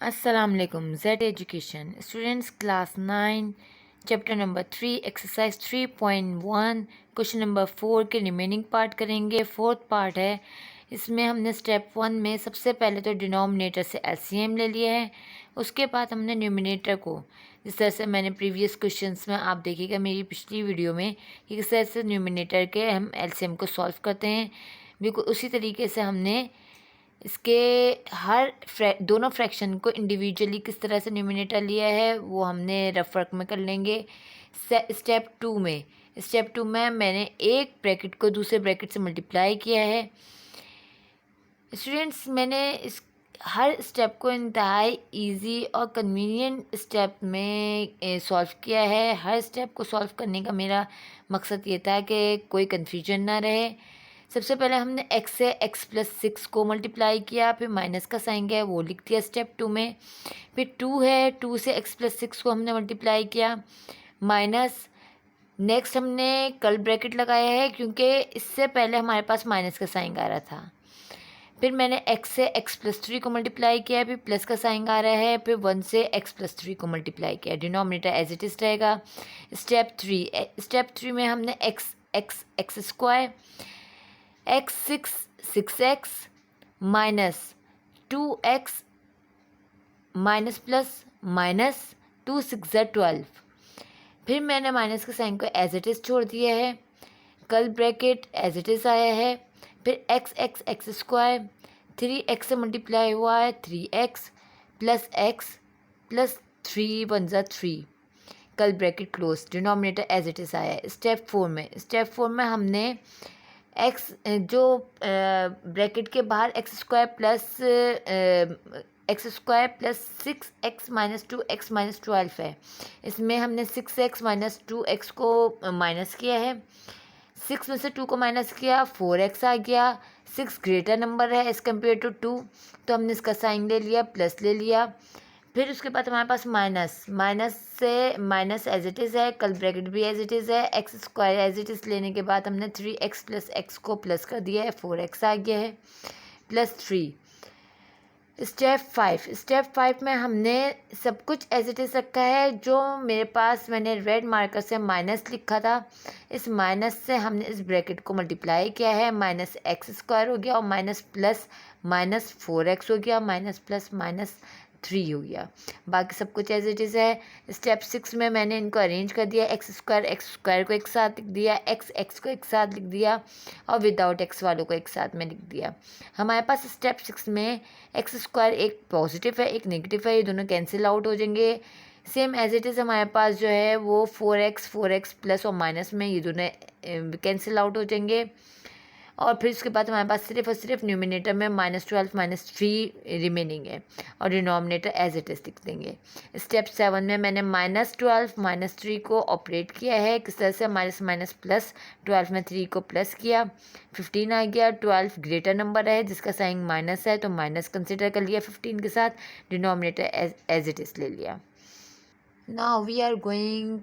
अस्सलाम वालेकुम। Z education students class 9 chapter number 3 exercise 3.1 question number 4 के रिमेनिंग पार्ट करेंगे। फोर्थ पार्ट है। इसमें हमने स्टेप 1 में सबसे पहले तो डिनोमिनेटर से एलसीएम ले लिया है। उसके बाद हमने न्यूमिनेटर को, जिस तरह से मैंने प्रीवियस क्वेश्चंस में आप देखिएगा मेरी पिछली वीडियो में कि किस तरह से न्यूमिनेटर के हम एलसीएम को सॉल्व करते हैं, बिल्कुल उसी तरीके से हमने इसके दोनों फ्रैक्शन को इंडिविजुअली किस तरह से न्यूमिनेटर लिया है वो हमने रफ वर्क में कर लेंगे। स्टेप टू में मैंने एक ब्रैकेट को दूसरे ब्रैकेट से मल्टीप्लाई किया है। स्टूडेंट्स, मैंने इस हर स्टेप को इंतहाई इजी और कन्वीनियंट स्टेप में सॉल्व किया है। हर स्टेप को सॉल्व करने का मेरा मकसद ये था कि कोई कन्फ्यूजन ना रहे। सबसे पहले हमने x से x+6 को मल्टीप्लाई किया, फिर माइनस का साइन गया वो लिख दिया स्टेप 2 में। फिर 2 है, 2 से x+6 को हमने मल्टीप्लाई किया, माइनस नेक्स्ट हमने कर्ली ब्रैकेट लगाया है क्योंकि इससे पहले हमारे पास माइनस का साइन आ रहा था। फिर मैंने x से x+3 को मल्टीप्लाई किया, फिर प्लस का साइन आ रहा है, फिर 1 से x+3 को मल्टीप्लाई किया। डिनोमिनेटर एज इट इज़ रहेगा। स्टेप 3 में हमने x square x6 minus 2x minus plus minus 2 6 12। फिर मैंने माइनस के साइन को एज इट इज़ छोड़ दिया है, curly bracket as it is आया है। फिर x स्क्वायर 3x से मल्टीप्लाई हुआ है 3x प्लस 3 1 ज़ा 3, curly bracket close, denominator as it is आया है। स्टेप 4 में हमने x जो ब्रैकेट के बाहर x square plus 6x minus 2x minus 12 है, इसमें हमने 6x माइनस 2x को माइनस किया है। 6 में से 2 को माइनस किया, 4x आ गया। 6 ग्रेटर नंबर है एज़ कम्पेयर टू 2, तो हमने इसका साइन ले लिया, प्लस ले लिया। फिर उसके बाद हमारे पास माइनस से माइनस एज इट इज़ है, कर्ली ब्रैकेट भी एज इट इज़ है। X square as it is लेने के बाद हमने 3x प्लस x को प्लस कर दिया है, 4x आ गया है, प्लस 3। स्टेप 5 में हमने सब कुछ एज इट इज़ रखा है। जो मेरे पास मैंने रेड मार्कर से माइनस लिखा था, इस माइनस से हमने इस ब्रैकेट को मल्टीप्लाई किया है, माइनस x स्क्वायर हो गया और माइनस प्लस माइनस 4x हो गया, माइनस प्लस माइनस 3 हो गया। बाकी सब कुछ एज इट इज़ है। स्टेप 6 में मैंने इनको अरेंज कर दिया, x स्क्वायर को एक साथ लिख दिया, x को एक साथ लिख दिया और विदाउट x वालों को एक साथ में लिख दिया। हमारे पास स्टेप 6 में x स्क्वायर एक पॉजिटिव है एक नेगेटिव है, ये दोनों कैंसिल आउट हो जाएंगे। सेम एज इट इज़ हमारे पास जो है वो 4x प्लस और माइनस में ये दोनों कैंसिल आउट हो जाएंगे। और फिर उसके बाद हमारे पास सिर्फ और सिर्फ न्यूमिनेटर में -12 -3 रिमेनिंग है और डिनोमिनेटर एज इट इज़ लिख देंगे। स्टेप 7 में मैंने -12 -3 को ऑपरेट किया है, किस तरह से माइनस माइनस प्लस, 12 में 3 को प्लस किया, 15 आ गया। 12 ग्रेटर नंबर है जिसका साइन माइनस है तो माइनस कंसिडर कर लिया 15 के साथ, डिनोमिनेटर एज इट इज़ ले लिया। Now we are going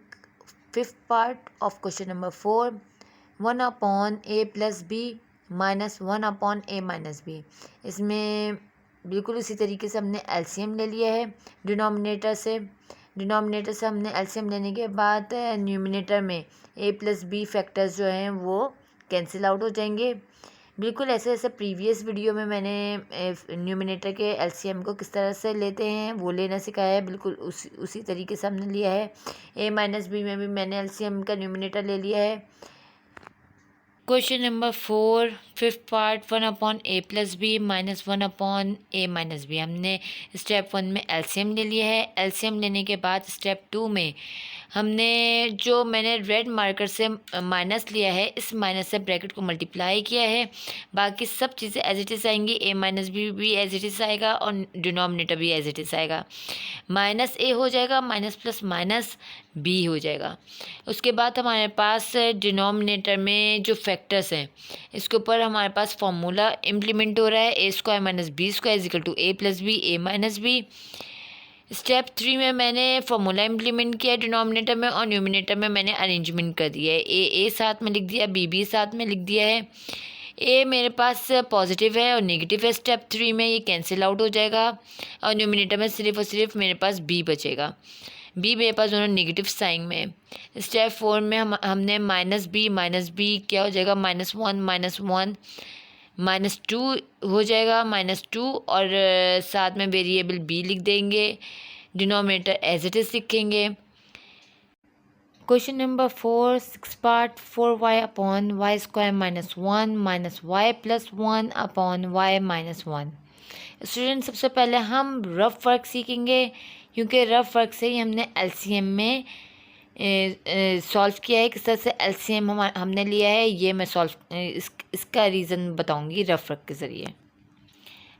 fifth part of question number 4, 1/a plus B minus 1/a minus B. इसमें बिल्कुल उसी तरीके से हमने एलसीएम ले लिया है डिनोमिनेटर से हमने एलसीएम लेने के बाद न्यूमिनेटर में a प्लस बी फैक्टर्स जो हैं वो कैंसिल आउट हो जाएंगे। बिल्कुल ऐसे ऐसे प्रीवियस वीडियो में मैंने न्यूमिनेटर के एलसीएम को किस तरह से लेते हैं वो लेना सिखाया है, बिल्कुल उसी तरीके से हमने लिया है। a माइनस बी में भी मैंने एलसीएम का न्यूमिनेटर ले लिया है। Question number 4 fifth part, 1/a plus B minus 1/a minus B. हमने स्टेप 1 में एलसीएम ले लिया है। एलसीएम लेने के बाद स्टेप 2 में हमने जो मैंने रेड मार्कर से माइनस लिया है, इस माइनस से ब्रैकेट को मल्टीप्लाई किया है। बाकी सब चीज़ें एज इट इज़ आएंगी, a माइनस बी भी एज इट इज़ आएगा और डिनोमिनेटर भी एज इट इज़ आएगा। माइनस a हो जाएगा, माइनस प्लस माइनस b हो जाएगा। उसके बाद हमारे पास डिनोमिनेटर में जो फैक्टर्स हैं इसके ऊपर हमारे पास फॉर्मूला इम्प्लीमेंट हो रहा है, a square minus B square is equal to a plus b a minus b. Step 3 में मैंने फॉर्मूला इम्प्लीमेंट किया डिनोमिनेटर में और न्यूमिनेटर में मैंने अरेंजमेंट कर दिया है, ए साथ में लिख दिया, बी साथ में लिख दिया है। ए मेरे पास पॉजिटिव है और नेगेटिव है, स्टेप 3 में ये कैंसिल आउट हो जाएगा और न्यूमिनेटर में सिर्फ और सिर्फ मेरे पास बी बचेगा। बी मेरे पास दोनों नेगेटिव साइन में है। स्टेप 4 में हमने माइनस बी क्या हो जाएगा, -1 -2 हो जाएगा, -2 और साथ में वेरिएबल बी लिख देंगे, डिनोमिनेटर एज इट इज़ लिखेंगे। Question number 4 6 part 4y upon y square -1 -y + 1 upon y -1। Student सबसे पहले हम रफ वर्क सीखेंगे, क्योंकि रफ वर्क से ही हमने एलसीएम में सॉल्व किया है। किस तरह से एलसीएम हमने लिया है ये मैं इसका रीज़न बताऊंगी रफ वर्क के ज़रिए।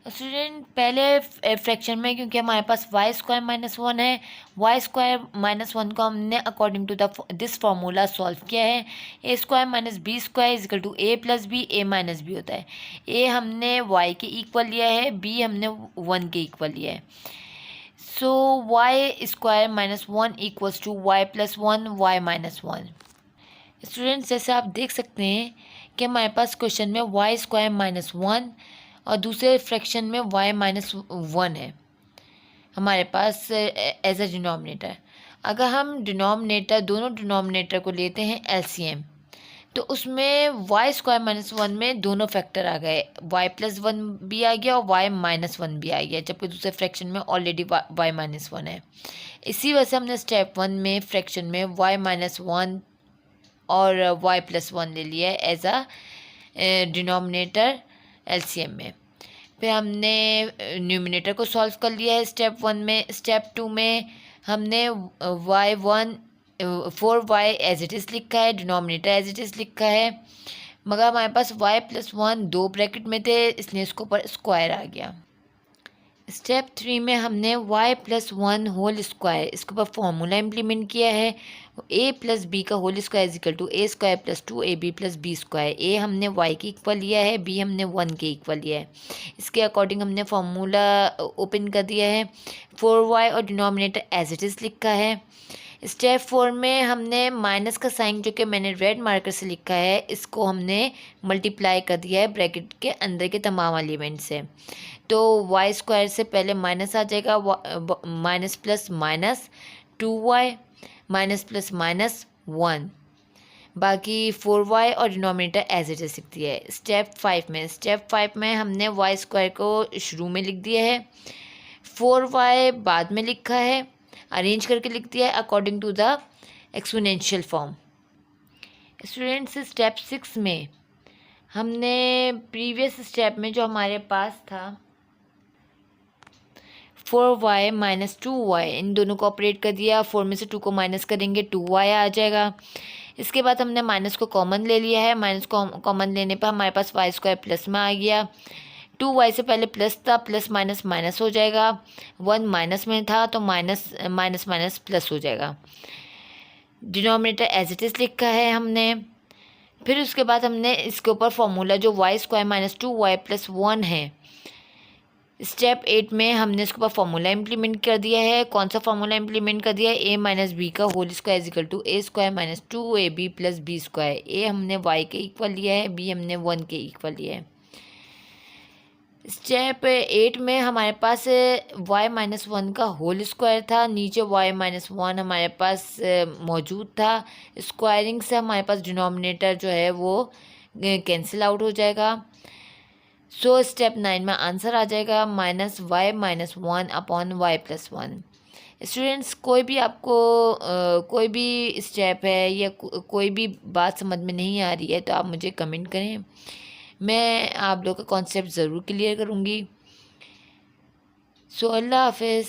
स्टूडेंट पहले फ्रैक्शन में, क्योंकि हमारे पास वाई स्क्वायर -1 है, वाई स्क्वायर -1 को हमने according to this formula solve किया है। A square minus B square is equal to A plus B, A minus B होता है। ए हमने वाई के इक्वल लिया है, बी हमने 1 के इक्वल लिया है। So Y square -1 equals to Y + 1 Y -1। Students जैसे आप देख सकते हैं कि हमारे पास क्वेश्चन में वाई स्क्वायर -1 और दूसरे फ्रैक्शन में y -1 है हमारे पास एज अ डिनोमिनेटर। अगर हम दोनों डिनोमिनेटर को लेते हैं एलसीएम, तो उसमें y स्क्वायर -1 में दोनों फैक्टर आ गए, y + 1 भी आ गया और y -1 भी आ गया, जबकि दूसरे फ्रैक्शन में ऑलरेडी y -1 है। इसी वजह से हमने स्टेप 1 में फ्रैक्शन में y -1 और y + 1 ले लिया है एज अ डिनोमिनेटर एलसीएम में। फिर हमने न्यूमिनेटर को सॉल्व कर लिया है स्टेप 1 में। स्टेप 2 में हमने y4y एज इट इज़ लिखा है, डिनोमिनेटर एज इट इज़ लिखा है, मगर हमारे पास y + 1 2 ब्रैकेट में थे, इसलिए इसको ऊपर स्क्वायर आ गया। स्टेप 3 में हमने y + 1 होल स्क्वायर, इसके ऊपर फॉर्मूला इम्प्लीमेंट किया है, a + b का whole square is equal to a square + 2ab + b square. a हमने y के इक्वल लिया है, b हमने 1 के इक्वल लिया है। इसके अकॉर्डिंग हमने फार्मूला ओपन कर दिया है, 4y और डिनोमिनेटर एज इट इज़ लिखा है। स्टेप 4 में हमने माइनस का साइन जो कि मैंने रेड मार्कर से लिखा है, इसको हमने मल्टीप्लाई कर दिया है ब्रैकेट के अंदर के तमाम एलिमेंट से। तो वाई स्क्वायर से पहले माइनस आ जाएगा, minus plus minus 2y minus plus minus 1, बाकी 4y और डिनोमिनेटर एज इट इज लिख दिया है। स्टेप 5 में हमने वाई स्क्वायर को शुरू में लिख दिया है, 4y बाद में लिखा है, अरेंज करके लिख दिया है according to the exponential form. Students step 6 में हमने प्रीवियस स्टेप में जो हमारे पास था 4y - 2y, इन दोनों को ऑपरेट कर दिया, 4 में से 2 को माइनस करेंगे 2y आ जाएगा। इसके बाद हमने माइनस को कॉमन ले लिया है, माइनस को कॉमन लेने पर हमारे पास वाई स्क्वायर प्लस में आ गया, 2y से पहले प्लस था, प्लस माइनस माइनस हो जाएगा, 1 माइनस में था तो माइनस माइनस माइनस प्लस हो जाएगा। डिनोमिनेटर एज इट इज़ लिखा है हमने। फिर उसके बाद हमने इसके ऊपर फॉर्मूला जो वाई स्क्वायर - 2y + 1 है, स्टेप 8 में हमने इसके ऊपर फार्मूला इम्प्लीमेंट कर दिया है। कौन सा फार्मूला इम्प्लीमेंट कर दिया है, a - b का whole square is equal to a square - 2ab + b square. a हमने y के इक्वल लिया है, b हमने 1 के इक्वल लिया है। स्टेप 8 में हमारे पास y - 1 का होल स्क्वायर था, नीचे y - 1 हमारे पास मौजूद था, स्क्वायरिंग से हमारे पास डिनोमिनेटर जो है वो कैंसिल आउट हो जाएगा। सो स्टेप 9 में आंसर आ जाएगा -y - 1 अपॉन y + 1। स्टूडेंट्स कोई भी आपको कोई भी स्टेप है या कोई भी बात समझ में नहीं आ रही है तो आप मुझे कमेंट करें, मैं आप लोग का कॉन्सेप्ट ज़रूर क्लियर करूँगी। सो अल्लाह हाफिज़।